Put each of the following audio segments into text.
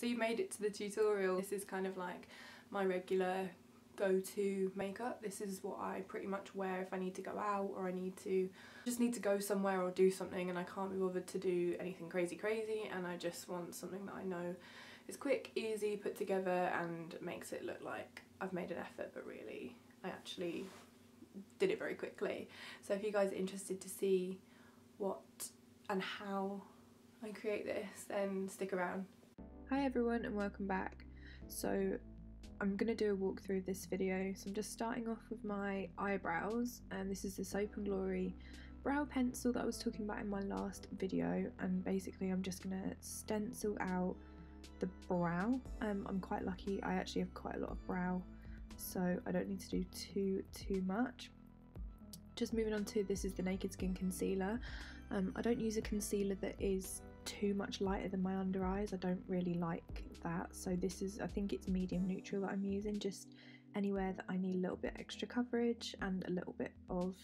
So you've made it to the tutorial. This is kind of like my regular go-to makeup. This is what I pretty much wear if I need to go out or I just need to go somewhere or do something and I can't be bothered to do anything crazy and I just want something that I know is quick, easy, put together and makes it look like I've made an effort, but really I actually did it very quickly. So if you guys are interested to see what and how I create this, then stick around. Hi everyone and welcome back. So I'm going to do a walkthrough of this video. So I'm just starting off with my eyebrows, and this is the Soap & Glory brow pencil that I was talking about in my last video, and basically I'm just going to stencil out the brow. I'm quite lucky, I actually have quite a lot of brow, so I don't need to do too much. Just moving on to, this is the Naked Skin concealer. I don't use a concealer that is too much lighter than my under eyes. I don't really like that, so this is, I think it's medium neutral that I'm using, just anywhere that I need a little bit extra coverage and a little bit of,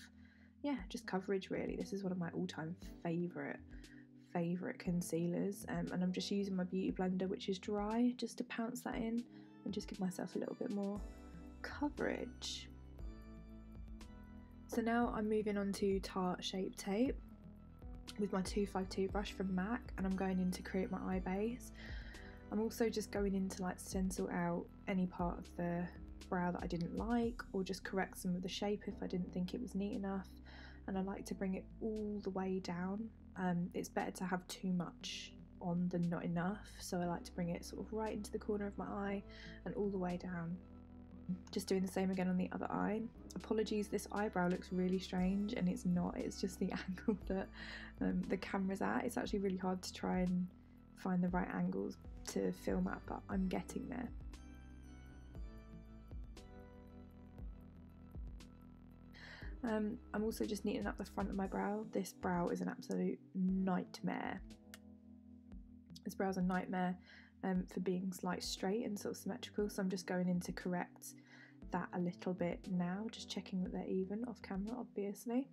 yeah, just coverage really. This is one of my all-time favourite concealers, and I'm just using my beauty blender, which is dry, just to pounce that in and just give myself a little bit more coverage. So now I'm moving on to Tarte Shape Tape with my 252 brush from MAC, and I'm going in to create my eye base. I'm also just going in to like stencil out any part of the brow that I didn't like, or just correct some of the shape if I didn't think it was neat enough, and I like to bring it all the way down. It's better to have too much on than not enough, so I like to bring it sort of right into the corner of my eye and all the way down. Just doing the same again on the other eye. Apologies, this eyebrow looks really strange, and it's not, it's just the angle that the camera's at. It's actually really hard to try and find the right angles to film at, but I'm getting there. I'm also just neatening up the front of my brow. This brow is an absolute nightmare. This brow's a nightmare for being like straight and sort of symmetrical, so I'm just going in to correct that a little bit now, just checking that they're even off camera obviously,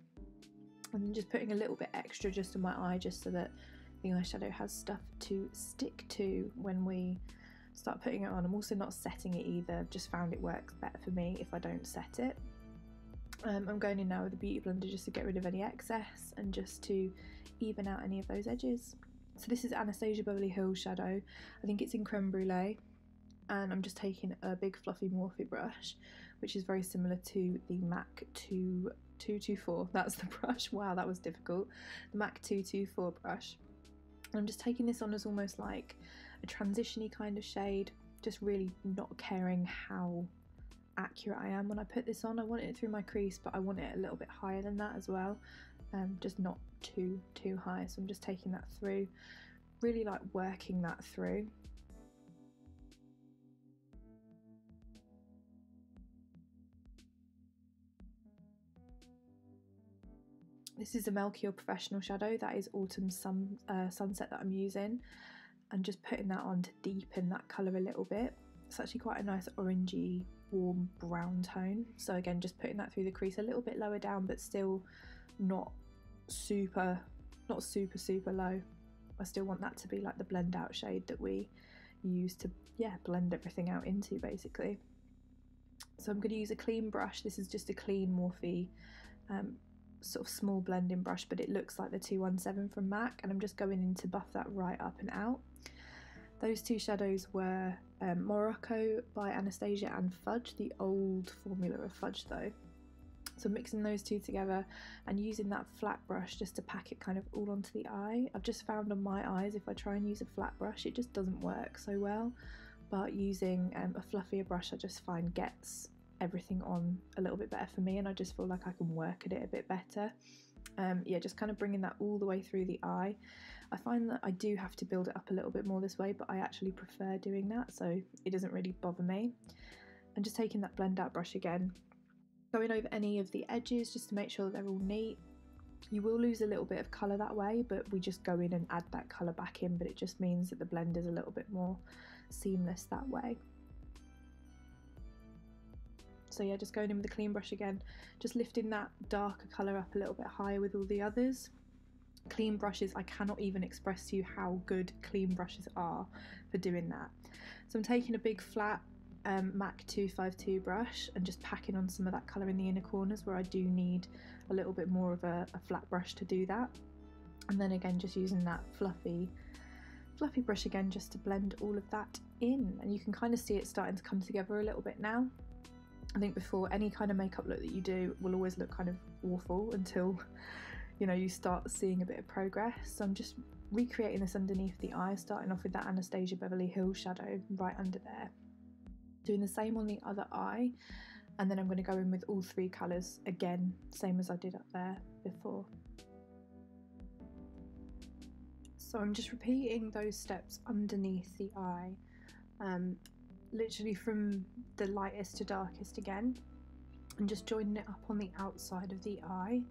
and then just putting a little bit extra just on my eye, just so that the eyeshadow has stuff to stick to when we start putting it on. I'm also not setting it either, I've just found it works better for me if I don't set it. I'm going in now with a beauty blender just to get rid of any excess and just to even out any of those edges. So this is Anastasia Beverly Hills shadow. I think it's in Creme Brulee, and I'm just taking a big fluffy Morphe brush, which is very similar to the MAC 224. That's the brush. Wow, that was difficult. The MAC 224 brush. And I'm just taking this on as almost like a transition-y kind of shade, just really not caring how accurate I am when I put this on. I want it through my crease, but I want it a little bit higher than that as well. Just not too high, so I'm just taking that through, really like working that through. This is a Melchior Professional shadow, that is Autumn Sunset that I'm using, and just putting that on to deepen that colour a little bit. It's actually quite a nice orangey warm brown tone, so again just putting that through the crease a little bit lower down, but still not super low. I still want that to be like the blend out shade that we use to, yeah, blend everything out into basically. So I'm going to use a clean brush. This is just a clean Morphe sort of small blending brush, but it looks like the 217 from MAC, and I'm just going in to buff that right up and out. Those two shadows were Morocco by Anastasia and Fudge, the old formula of Fudge though. So mixing those two together and using that flat brush just to pack it kind of all onto the eye. I've just found on my eyes, if I try and use a flat brush, it just doesn't work so well, but using a fluffier brush I just find gets everything on a little bit better for me, and I just feel like I can work at it a bit better. Yeah, just kind of bringing that all the way through the eye. I find that I do have to build it up a little bit more this way, but I actually prefer doing that, so it doesn't really bother me. And just taking that blend out brush again, going over any of the edges just to make sure that they're all neat. You will lose a little bit of colour that way, but we just go in and add that colour back in, but it just means that the blend is a little bit more seamless that way. So yeah, just going in with a clean brush again, just lifting that darker colour up a little bit higher with all the others. Clean brushes, I cannot even express to you how good clean brushes are for doing that. So I'm taking a big flat MAC 252 brush and just packing on some of that colour in the inner corners where I do need a little bit more of a flat brush to do that. And then again just using that fluffy brush again just to blend all of that in, and you can kind of see it starting to come together a little bit now. I think before, any kind of makeup look that you do will always look kind of awful until, you know, you start seeing a bit of progress. So I'm just recreating this underneath the eye, starting off with that Anastasia Beverly Hills shadow right under there. Doing the same on the other eye, and then I'm going to go in with all three colours again, same as I did up there before. So I'm just repeating those steps underneath the eye, literally from the lightest to darkest again, and just joining it up on the outside of the eye.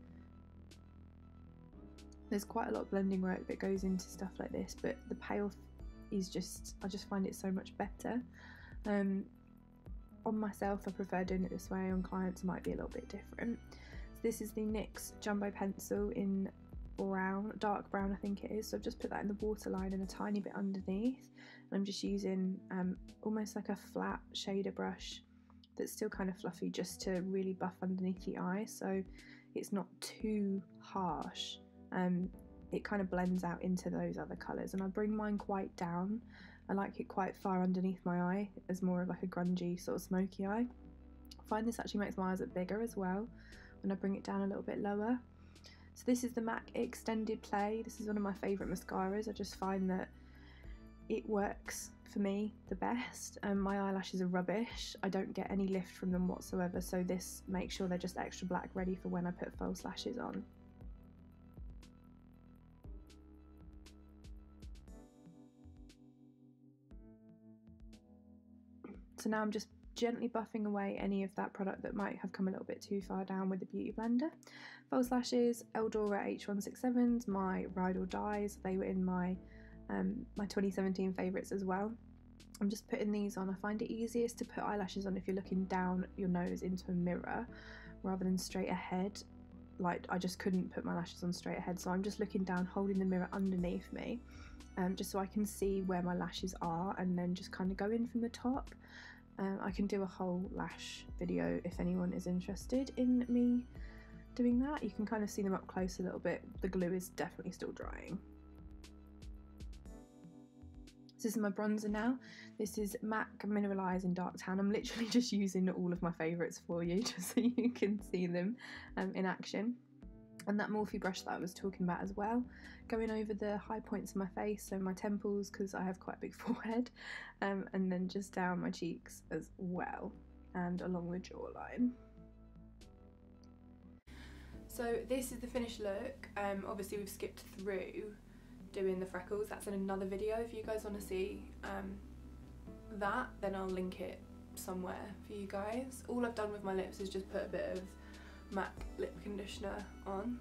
There's quite a lot of blending work that goes into stuff like this, but the payoff is just, I just find it so much better. On myself, I prefer doing it this way. On clients, it might be a little bit different. So this is the NYX Jumbo Pencil in brown, dark brown I think it is. So I've just put that in the waterline and a tiny bit underneath. And I'm just using almost like a flat shader brush that's still kind of fluffy, just to really buff underneath the eye so it's not too harsh. It kind of blends out into those other colours, and I bring mine quite down. I like it quite far underneath my eye as more of like a grungy sort of smoky eye. I find this actually makes my eyes look bigger as well when I bring it down a little bit lower. So this is the MAC Extended Play. This is one of my favourite mascaras. I just find that it works for me the best. My eyelashes are rubbish. I don't get any lift from them whatsoever, so this makes sure they're just extra black, ready for when I put false lashes on. So now I'm just gently buffing away any of that product that might have come a little bit too far down with the Beauty Blender. False lashes, Eldora H167s, my Ride or Dies. They were in my my 2017 favourites as well. I'm just putting these on. I find it easiest to put eyelashes on if you're looking down your nose into a mirror rather than straight ahead. Like, I just couldn't put my lashes on straight ahead, so I'm just looking down, holding the mirror underneath me, just so I can see where my lashes are, and then just kind of go in from the top. I can do a whole lash video if anyone is interested in me doing that. You can kind of see them up close a little bit. The glue is definitely still drying. So this is my bronzer now. This is MAC Mineralize in Dark Tan. I'm literally just using all of my favourites for you, just so you can see them in action. And that Morphe brush that I was talking about as well, going over the high points of my face, so my temples, because I have quite a big forehead, and then just down my cheeks as well, and along the jawline. So this is the finished look. Obviously we've skipped through doing the freckles. That's in another video. If you guys want to see that, then I'll link it somewhere for you guys. All I've done with my lips is just put a bit of MAC lip conditioner on,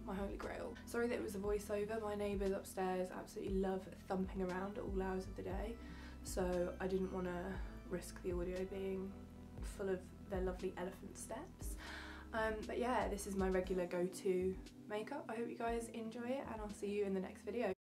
my holy grail. Sorry that it was a voiceover. My neighbours upstairs absolutely love thumping around at all hours of the day, so I didn't want to risk the audio being full of their lovely elephant steps. But yeah, this is my regular go-to makeup. I hope you guys enjoy it, and I'll see you in the next video.